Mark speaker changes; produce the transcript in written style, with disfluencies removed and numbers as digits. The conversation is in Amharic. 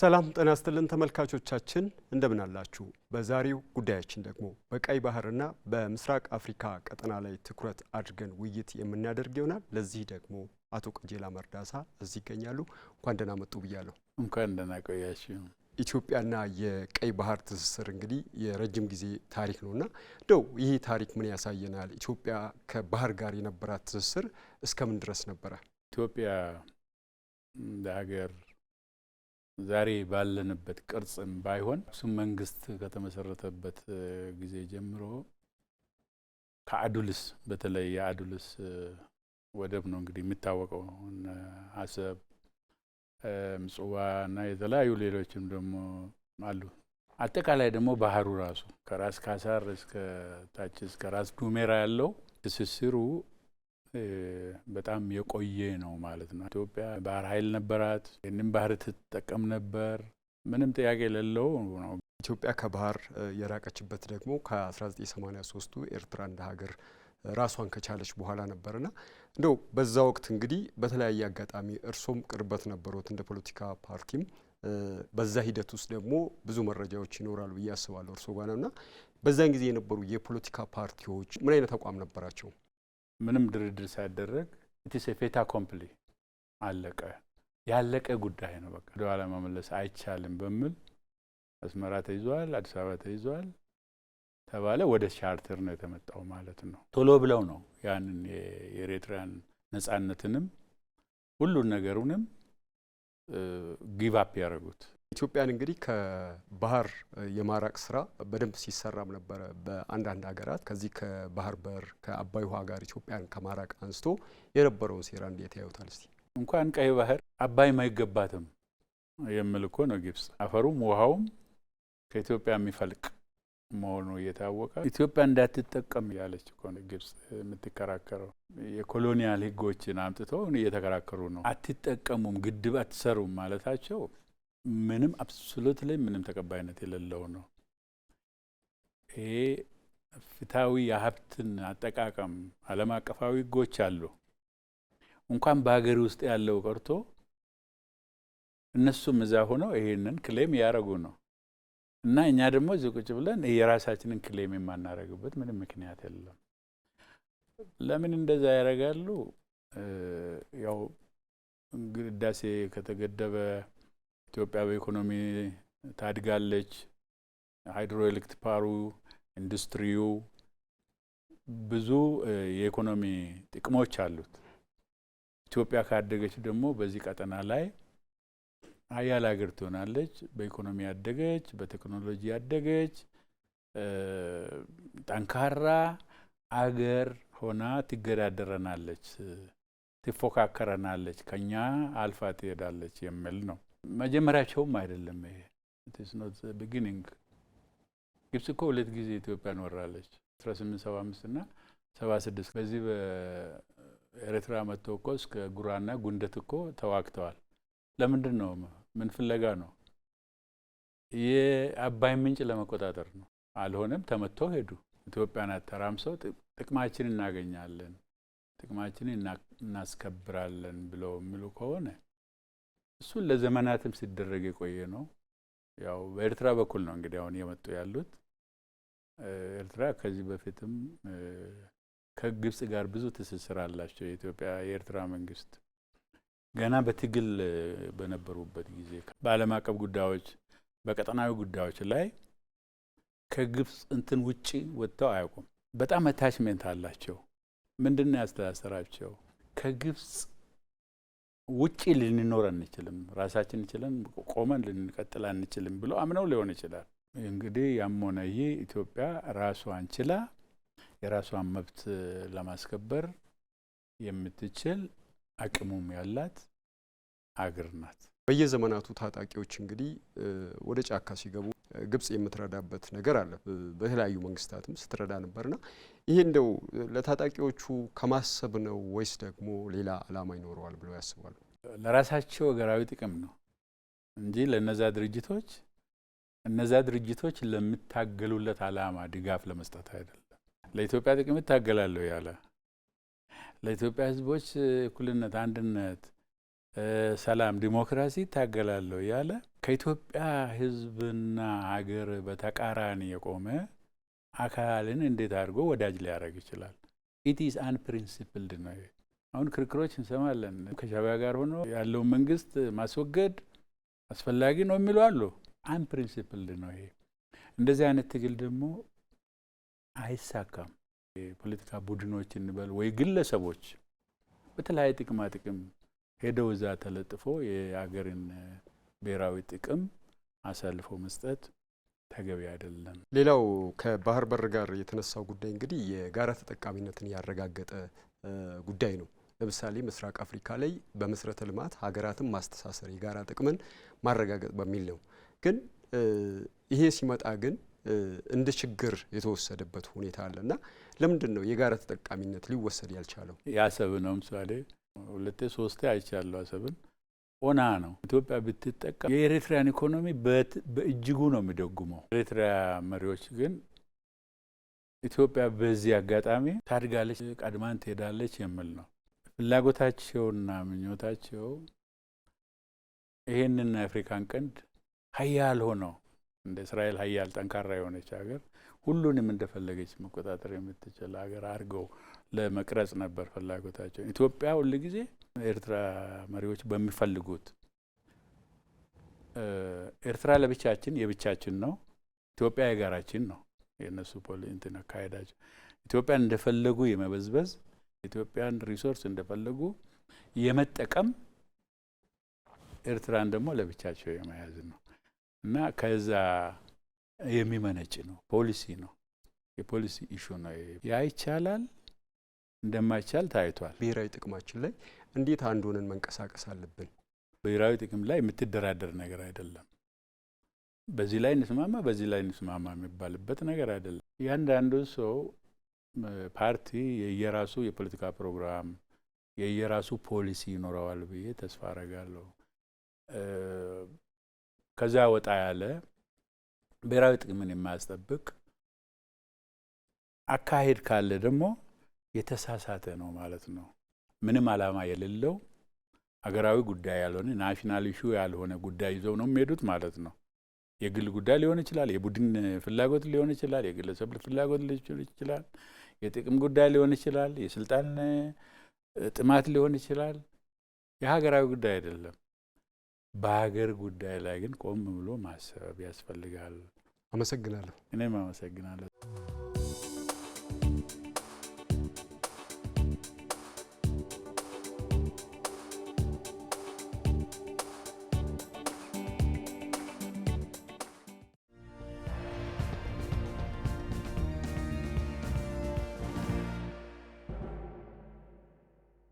Speaker 1: ሰላም ጤና ይስጥልን ተመልካቾቻችን እንደምን አላችሁ? በዛሬው ጉዳያችን ደግሞ በቀይ ባህርና በምስራቅ አፍሪካ ቀጠና ላይ ትኩረት አድርገን ውይይት የምናደርግ ይሆናል። ለዚህ ደግሞ አቶ ቀጀላ መርዳሳ እዚህ ይገኛሉ። እንኳን ደህና መጡ ብያለሁ።
Speaker 2: እንኳን ደህና ቆያችሁ።
Speaker 1: ኢትዮጵያና የቀይ ባህር ትስስር እንግዲህ የረጅም ጊዜ ታሪክ ነውና እንደው ይህ ታሪክ ምን ያሳየናል? ኢትዮጵያ ከባህር ጋር የነበራት ትስስር እስከምን ድረስ ነበረ?
Speaker 2: ኢትዮጵያ እንደ ሀገር ዛሬ ባለንበት ቅርጽም ባይሆን አክሱም መንግስት ከተመሰረተበት ጊዜ ጀምሮ ከአዱልስ በተለይ የአዱልስ ወደብ ነው እንግዲህ የሚታወቀው አሰብ፣ ምጽዋ እና የተለያዩ ሌሎችም ደግሞ አሉ። አጠቃላይ ደግሞ ባህሩ ራሱ ከራስ ካሳር እስከ ታች እስከ ራስ ዱሜራ ያለው ትስስሩ በጣም የቆየ ነው ማለት ነው። ኢትዮጵያ ባህር ኃይል ነበራት። ይህንን ባህር ትጠቀም ነበር። ምንም ጥያቄ የሌለው ነው።
Speaker 1: ኢትዮጵያ ከባህር የራቀችበት ደግሞ ከ1983ቱ ኤርትራ እንደ ሀገር ራሷን ከቻለች በኋላ ነበርና እንደው በዛ ወቅት እንግዲህ በተለያየ አጋጣሚ እርሶም ቅርበት ነበሩት እንደ ፖለቲካ ፓርቲም በዛ ሂደት ውስጥ ደግሞ ብዙ መረጃዎች ይኖራሉ ብዬ አስባለሁ እርሶ ጋር ነውና በዛን ጊዜ የነበሩ የፖለቲካ ፓርቲዎች ምን አይነት አቋም ነበራቸው?
Speaker 2: ምንም ድርድር ሳይደረግ ኢትስ ፌታ ኮምፕሊ አለቀ። ያለቀ ጉዳይ ነው። በቃ ወደ ኋላ መመለስ አይቻልም በሚል አስመራ ተይዟል፣ አዲስ አበባ ተይዟል ተባለ። ወደ ቻርተር ነው የተመጣው ማለት ነው። ቶሎ ብለው ነው ያንን የኤርትራን ነጻነትንም ሁሉን ነገሩንም ጊቭ አፕ ያደረጉት።
Speaker 1: ኢትዮጵያን እንግዲህ ከባህር የማራቅ ስራ በደንብ ሲሰራም ነበረ በአንዳንድ ሀገራት። ከዚህ ከባህር በር ከአባይ ውሃ ጋር ኢትዮጵያን ከማራቅ አንስቶ የነበረውን ሴራ እንዴት ያዩታል? እስቲ
Speaker 2: እንኳን ቀይ ባህር አባይ ማይገባትም የሚል እኮ ነው ግብጽ። አፈሩም ውሃውም ከኢትዮጵያ የሚፈልቅ መሆኑ እየታወቀ ኢትዮጵያ እንዳትጠቀም ያለች እኮ ነው ግብጽ የምትከራከረው። የኮሎኒያል ህጎችን አምጥተው እየተከራከሩ ነው። አትጠቀሙም፣ ግድብ አትሰሩም ማለታቸው ምንም አብሶሉትሊ ምንም ተቀባይነት የሌለው ነው። ይሄ ፍትሃዊ የሀብትን አጠቃቀም ዓለም አቀፋዊ ህጎች አሉ። እንኳን በሀገር ውስጥ ያለው ቀርቶ እነሱም እዛ ሆነው ይሄንን ክሌም ያደረጉ ነው እና እኛ ደግሞ እዚህ ቁጭ ብለን የራሳችንን ክሌም የማናደርግበት ምንም ምክንያት የለም። ለምን እንደዛ ያደርጋሉ? ያው ህዳሴ ከተገደበ ኢትዮጵያ በኢኮኖሚ ታድጋለች። ሃይድሮ ኤሌክትሪክ ፓወሩ፣ ኢንዱስትሪው ብዙ የኢኮኖሚ ጥቅሞች አሉት። ኢትዮጵያ ካደገች ደግሞ በዚህ ቀጠና ላይ ሀያል ሀገር ትሆናለች። በኢኮኖሚ ያደገች፣ በቴክኖሎጂ ያደገች ጠንካራ አገር ሆና ትገዳደረናለች፣ ትፎካከረናለች፣ ከኛ አልፋ ትሄዳለች የሚል ነው። መጀመሪያቸውም አይደለም ይሄ ኢትስ ኖት ቢጊኒንግ። ግብጽ እኮ ሁለት ጊዜ ኢትዮጵያን ወራለች፣ 1875 እና 76። በዚህ በኤርትራ መጥተው እኮ እስከ ጉራና ጉንደት እኮ ተዋግተዋል። ለምንድን ነው? ምን ፍለጋ ነው? የአባይ ምንጭ ለመቆጣጠር ነው። አልሆነም፣ ተመተው ሄዱ። ኢትዮጵያን አተራምሰው ጥቅማችንን እናገኛለን፣ ጥቅማችንን እናስከብራለን ብለው የሚሉ ከሆነ እሱን ለዘመናትም ሲደረግ የቆየ ነው። ያው በኤርትራ በኩል ነው እንግዲህ አሁን የመጡ ያሉት። ኤርትራ ከዚህ በፊትም ከግብጽ ጋር ብዙ ትስስር አላቸው። የኢትዮጵያ የኤርትራ መንግስት ገና በትግል በነበሩበት ጊዜ በዓለም አቀፍ ጉዳዮች፣ በቀጠናዊ ጉዳዮች ላይ ከግብጽ እንትን ውጪ ወጥተው አያውቁም። በጣም አታችሜንት አላቸው። ምንድነው ያስተሳሰራቸው? ከግብጽ ውጪ ልንኖር አንችልም፣ ራሳችን ችለን ቆመን ልንቀጥል አንችልም ብሎ አምነው ሊሆን ይችላል። እንግዲህ ያም ሆነ ይህ ኢትዮጵያ ራሷን ችላ የራሷን መብት ለማስከበር የምትችል አቅሙም ያላት አገር ናት።
Speaker 1: በየዘመናቱ ታጣቂዎች እንግዲህ ወደ ጫካ ሲገቡ ግብጽ የምትረዳበት ነገር አለ። በተለያዩ መንግስታትም ስትረዳ ነበርና ይሄ እንደው ለታጣቂዎቹ ከማሰብ ነው ወይስ ደግሞ ሌላ ዓላማ ይኖረዋል ብለው ያስባሉ?
Speaker 2: ለራሳቸው ሀገራዊ ጥቅም ነው እንጂ ለነዛ ድርጅቶች ለምታገሉለት ዓላማ ድጋፍ ለመስጠት አይደለም። ለኢትዮጵያ ጥቅም ታገላለሁ ያለ ለኢትዮጵያ ህዝቦች እኩልነት፣ አንድነት ሰላም፣ ዲሞክራሲ ታገላለሁ ያለ ከኢትዮጵያ ሕዝብና ሀገር በተቃራኒ የቆመ አካልን እንዴት አድርጎ ወዳጅ ሊያደርግ ይችላል? ኢት ኢዝ አንፕሪንሲፕልድ ነው። አሁን ክርክሮች እንሰማለን። ከሻዕቢያ ጋር ሆኖ ያለውን መንግስት ማስወገድ አስፈላጊ ነው የሚሉ አሉ። አንፕሪንሲፕልድ ነው ይሄ። እንደዚህ አይነት ትግል ደግሞ አይሳካም። የፖለቲካ ቡድኖች እንበል ወይ ግለሰቦች በተለያየ ጥቅማ ጥቅም ሄደው እዛ ተለጥፎ የሀገርን ብሔራዊ ጥቅም አሳልፎ መስጠት ተገቢ አይደለም።
Speaker 1: ሌላው ከባህር በር ጋር የተነሳው ጉዳይ እንግዲህ የጋራ ተጠቃሚነትን ያረጋገጠ ጉዳይ ነው። ለምሳሌ ምስራቅ አፍሪካ ላይ በመሰረተ ልማት ሀገራትን ማስተሳሰር የጋራ ጥቅምን ማረጋገጥ በሚል ነው። ግን ይሄ ሲመጣ ግን እንደ ችግር የተወሰደበት ሁኔታ አለና ለምንድን ነው የጋራ ተጠቃሚነት ሊወሰድ ያልቻለው?
Speaker 2: የአሰብ ነው ምሳሌ 2 3 አይቻለሁ። አሰብን ኦና ነው ኢትዮጵያ ብትጠቀም የኤርትራን ኢኮኖሚ በእጅጉ ነው የሚደጉመው። ኤርትራ መሪዎች ግን ኢትዮጵያ በዚህ አጋጣሚ ታድጋለች፣ ቀድማን ትሄዳለች የሚል ነው ፍላጎታቸውና ምኞታቸው። ይሄንን አፍሪካን ቀንድ ሀያል ሆነው እንደ እስራኤል ሀያል ጠንካራ የሆነች ሀገር ሁሉንም እንደፈለገች መቆጣጠር የምትችል ሀገር አድርገው ለመቅረጽ ነበር ፍላጎታቸው። ኢትዮጵያ ሁሉ ጊዜ ኤርትራ መሪዎች በሚፈልጉት ኤርትራ ለብቻችን የብቻችን ነው፣ ኢትዮጵያ የጋራችን ነው። የነሱ ፖሊንትን አካሄዳቸው ኢትዮጵያን እንደፈለጉ የመበዝበዝ ኢትዮጵያን ሪሶርስ እንደፈለጉ የመጠቀም ኤርትራን ደግሞ ለብቻቸው የመያዝ ነው እና ከዛ የሚመነጭ ነው። ፖሊሲ ነው፣ የፖሊሲ ኢሹ ነው። ያ ይቻላል እንደማይቻል ታይቷል።
Speaker 1: ብሔራዊ ጥቅማችን ላይ እንዴት አንድ ሆነን መንቀሳቀስ አለብን?
Speaker 2: ብሔራዊ ጥቅም ላይ የምትደራደር ነገር አይደለም። በዚህ ላይ እንስማማ፣ በዚህ ላይ እንስማማ የሚባልበት ነገር አይደለም። እያንዳንዱ ሰው ፓርቲ የየራሱ የፖለቲካ ፕሮግራም የየራሱ ፖሊሲ ይኖረዋል ብዬ ተስፋ አረጋለሁ። ከዛ ወጣ ያለ ብሔራዊ ጥቅምን የማያስጠብቅ አካሄድ ካለ ደግሞ የተሳሳተ ነው ማለት ነው። ምንም ዓላማ የሌለው ሀገራዊ ጉዳይ ያልሆነ ናሽናል ኢሹ ያልሆነ ጉዳይ ይዘው ነው የሚሄዱት ማለት ነው። የግል ጉዳይ ሊሆን ይችላል፣ የቡድን ፍላጎት ሊሆን ይችላል፣ የግለሰብ ፍላጎት ሊሆን ይችላል፣ የጥቅም ጉዳይ ሊሆን ይችላል፣ የስልጣን ጥማት ሊሆን ይችላል። የሀገራዊ ጉዳይ አይደለም። በሀገር ጉዳይ ላይ ግን ቆም ብሎ ማሰብ ያስፈልጋል።
Speaker 1: አመሰግናለሁ።
Speaker 2: እኔም አመሰግናለሁ።